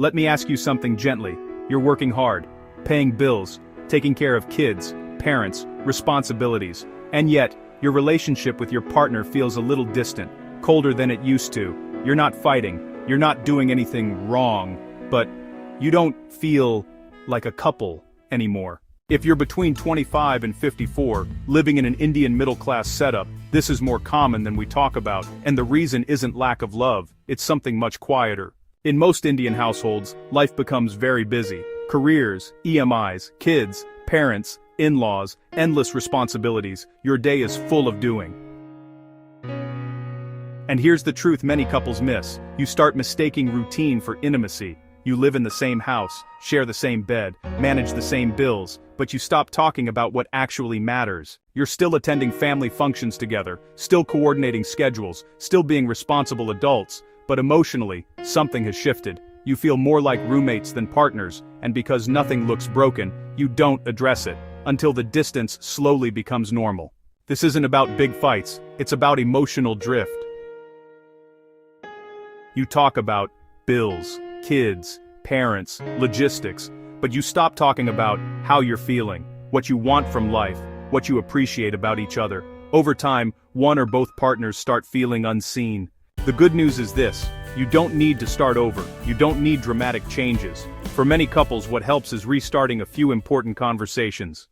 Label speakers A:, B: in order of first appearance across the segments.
A: Let me ask you something gently. You're working hard, paying bills, taking care of kids, parents, responsibilities, and yet, your relationship with your partner feels a little distant, colder than it used to. You're not fighting, you're not doing anything wrong, but you don't feel like a couple anymore. If you're between 25 and 54, living in an Indian middle-class setup, this is more common than we talk about, and the reason isn't lack of love, it's something much quieter. In most Indian households, life becomes very busy. Careers, EMIs, kids, parents, in-laws, endless responsibilities, your day is full of doing. And here's the truth many couples miss. You start mistaking routine for intimacy. You live in the same house, share the same bed, manage the same bills, but you stop talking about what actually matters. You're still attending family functions together, still coordinating schedules, still being responsible adults, but emotionally, something has shifted. You feel more like roommates than partners, and because nothing looks broken, you don't address it, until the distance slowly becomes normal. This isn't about big fights, it's about emotional drift. You talk about bills, kids, parents, logistics, but you stop talking about how you're feeling, what you want from life, what you appreciate about each other. Over time, one or both partners start feeling unseen. The good news is this: you don't need to start over, you don't need dramatic changes. For many couples, what helps is restarting a few important conversations.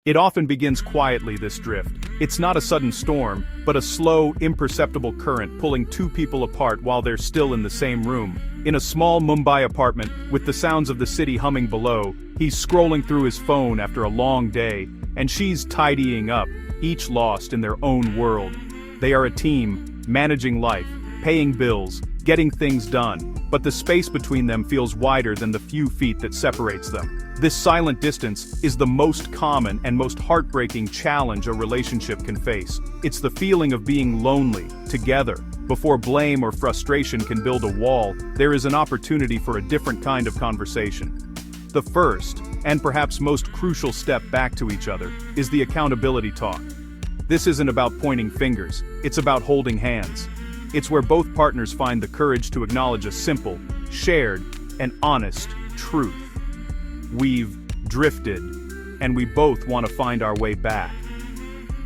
A: It often begins quietly, this drift. It's not a sudden storm, but a slow, imperceptible current pulling two people apart while they're still in the same room. In a small Mumbai apartment, with the sounds of the city humming below, he's scrolling through his phone after a long day, and she's tidying up, each lost in their own world. They are a team, managing life, paying bills, getting things done, but the space between them feels wider than the few feet that separates them. This silent distance is the most common and most heartbreaking challenge a relationship can face. It's the feeling of being lonely, together. Before blame or frustration can build a wall, there is an opportunity for a different kind of conversation. The first, and perhaps most crucial step back to each other, is the accountability talk. This isn't about pointing fingers, it's about holding hands. It's where both partners find the courage to acknowledge a simple, shared, and honest truth. We've drifted, and we both want to find our way back.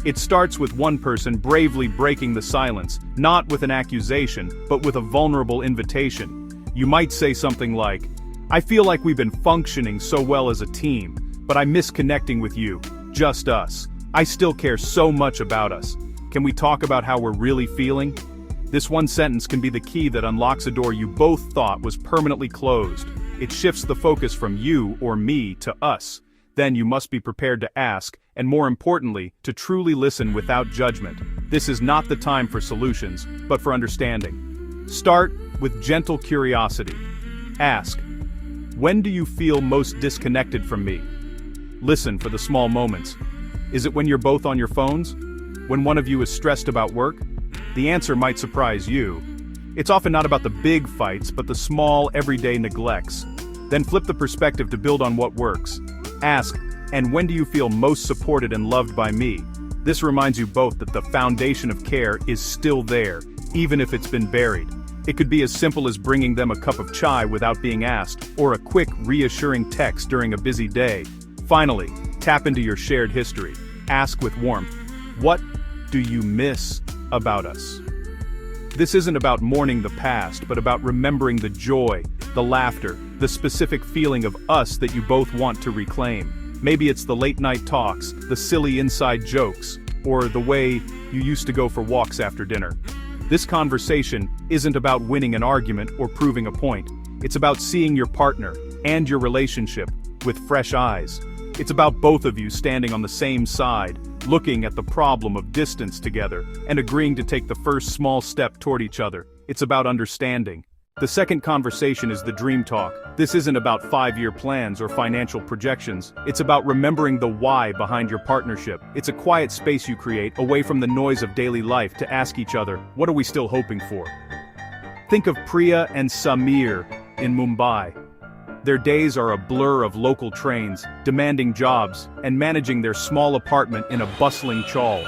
A: It starts with one person bravely breaking the silence, not with an accusation, but with a vulnerable invitation. You might say something like, "I feel like we've been functioning so well as a team, but I miss connecting with you, just us. I still care so much about us. Can we talk about how we're really feeling?" This one sentence can be the key that unlocks a door you both thought was permanently closed. It shifts the focus from you or me to us. Then you must be prepared to ask, and more importantly, to truly listen without judgment. This is not the time for solutions, but for understanding. Start with gentle curiosity. Ask, when do you feel most disconnected from me? Listen for the small moments. Is it when you're both on your phones? When one of you is stressed about work? The answer might surprise you. It's often not about the big fights, but the small, everyday neglects. Then flip the perspective to build on what works. Ask, and when do you feel most supported and loved by me? This reminds you both that the foundation of care is still there, even if it's been buried. It could be as simple as bringing them a cup of chai without being asked, or a quick, reassuring text during a busy day. Finally, tap into your shared history. Ask with warmth, what do you miss about us? This isn't about mourning the past, but about remembering the joy, the laughter, the specific feeling of us that you both want to reclaim. Maybe it's the late-night talks, the silly inside jokes, or the way you used to go for walks after dinner. This conversation isn't about winning an argument or proving a point. It's about seeing your partner and your relationship with fresh eyes. It's about both of you standing on the same side, looking at the problem of distance together, and agreeing to take the first small step toward each other. It's about understanding. The second conversation is the dream talk. This isn't about 5-year plans or financial projections. It's about remembering the why behind your partnership. It's a quiet space you create, away from the noise of daily life, to ask each other, what are we still hoping for? Think of Priya and Samir in Mumbai. Their days are a blur of local trains, demanding jobs, and managing their small apartment in a bustling chawl.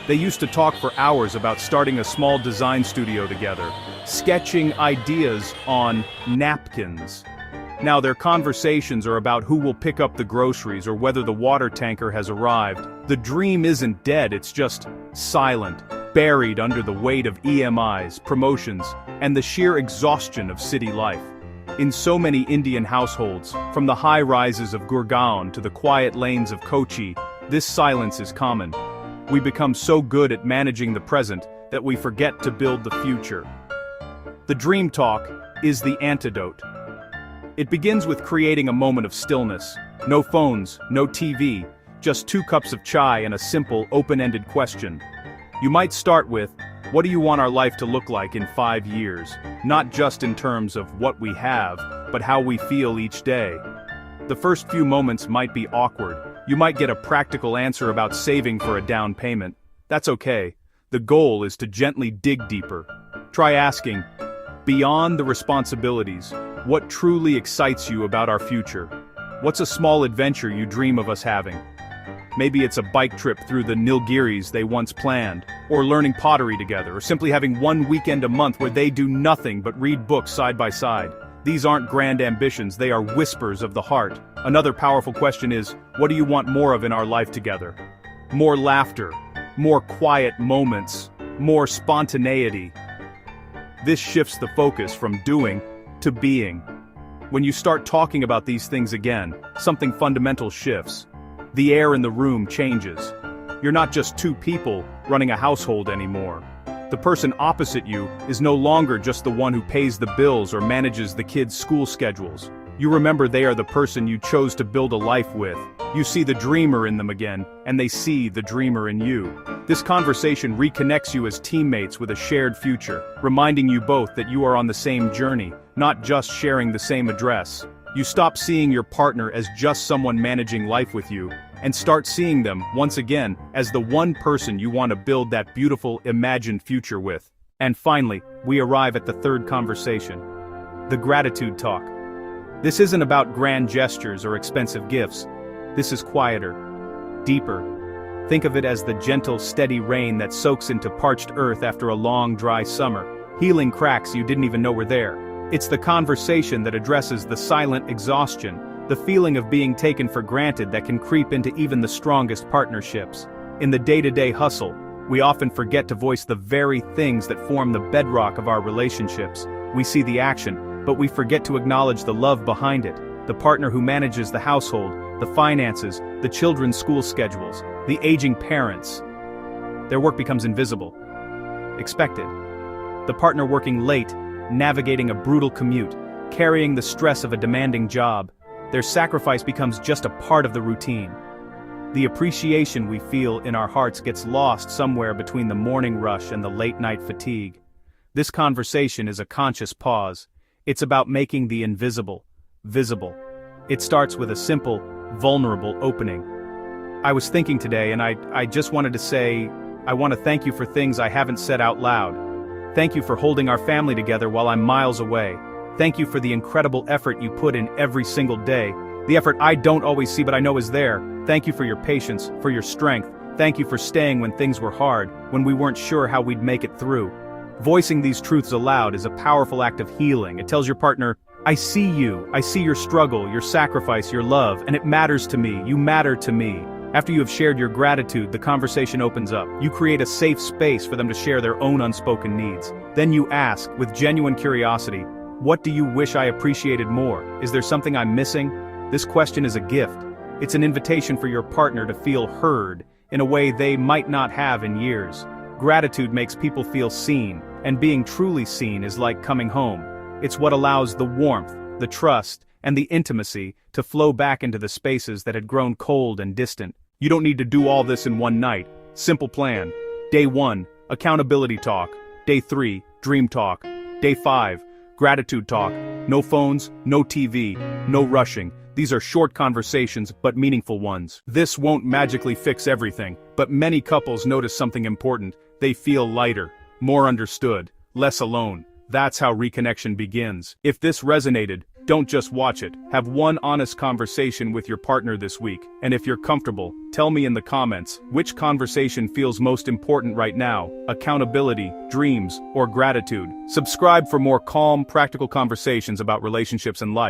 A: They used to talk for hours about starting a small design studio together, sketching ideas on napkins. Now their conversations are about who will pick up the groceries or whether the water tanker has arrived. The dream isn't dead, it's just silent, buried under the weight of EMIs, promotions, and the sheer exhaustion of city life. In so many Indian households, from the high rises of Gurgaon to the quiet lanes of Kochi, this silence is common. We become so good at managing the present that we forget to build the future. The dream talk is the antidote. It begins with creating a moment of stillness. No phones, no TV, just 2 cups of chai and a simple, open-ended question. You might start with, what do you want our life to look like in 5 years? Not just in terms of what we have, but how we feel each day. The first few moments might be awkward. You might get a practical answer about saving for a down payment. That's okay. The goal is to gently dig deeper. Try asking, beyond the responsibilities, what truly excites you about our future? What's a small adventure you dream of us having? Maybe it's a bike trip through the Nilgiris they once planned, or learning pottery together, or simply having one weekend a month where they do nothing but read books side by side. These aren't grand ambitions, they are whispers of the heart. Another powerful question is, what do you want more of in our life together? More laughter, more quiet moments, more spontaneity. This shifts the focus from doing to being. When you start talking about these things again, something fundamental shifts. The air in the room changes. You're not just 2 people running a household anymore. The person opposite you is no longer just the one who pays the bills or manages the kids' school schedules. You remember they are the person you chose to build a life with. You see the dreamer in them again, and they see the dreamer in you. This conversation reconnects you as teammates with a shared future, reminding you both that you are on the same journey, not just sharing the same address. You stop seeing your partner as just someone managing life with you, and start seeing them, once again, as the one person you want to build that beautiful, imagined future with. And finally, we arrive at the third conversation. The gratitude talk. This isn't about grand gestures or expensive gifts. This is quieter, deeper. Think of it as the gentle, steady rain that soaks into parched earth after a long, dry summer, healing cracks you didn't even know were there. It's the conversation that addresses the silent exhaustion, the feeling of being taken for granted that can creep into even the strongest partnerships. In the day-to-day hustle, we often forget to voice the very things that form the bedrock of our relationships. We see the action, but we forget to acknowledge the love behind it, the partner who manages the household, the finances, the children's school schedules, the aging parents. Their work becomes invisible, expected. The partner working late, navigating a brutal commute, carrying the stress of a demanding job. Their sacrifice becomes just a part of the routine. The appreciation we feel in our hearts gets lost somewhere between the morning rush and the late-night fatigue. This conversation is a conscious pause. It's about making the invisible visible. It starts with a simple, vulnerable opening. I was thinking today, and I just wanted to say, I want to thank you for things I haven't said out loud. Thank you for holding our family together while I'm miles away. Thank you for the incredible effort you put in every single day. The effort I don't always see but I know is there. Thank you for your patience, for your strength. Thank you for staying when things were hard, when we weren't sure how we'd make it through. Voicing these truths aloud is a powerful act of healing. It tells your partner, I see you, I see your struggle, your sacrifice, your love, and it matters to me, you matter to me. After you have shared your gratitude, the conversation opens up. You create a safe space for them to share their own unspoken needs. Then you ask, with genuine curiosity, what do you wish I appreciated more? Is there something I'm missing? This question is a gift. It's an invitation for your partner to feel heard in a way they might not have in years. Gratitude makes people feel seen, and being truly seen is like coming home. It's what allows the warmth, the trust, and the intimacy to flow back into the spaces that had grown cold and distant. You don't need to do all this in one night. Simple plan. Day 1, accountability talk. Day 3, dream talk. Day 5, gratitude talk. No phones, no TV, no rushing. These are short conversations, but meaningful ones. This won't magically fix everything, but many couples notice something important. They feel lighter, more understood, less alone. That's how reconnection begins. If this resonated, don't just watch it. Have one honest conversation with your partner this week. And if you're comfortable, tell me in the comments, which conversation feels most important right now: accountability, dreams, or gratitude? Subscribe for more calm, practical conversations about relationships and life.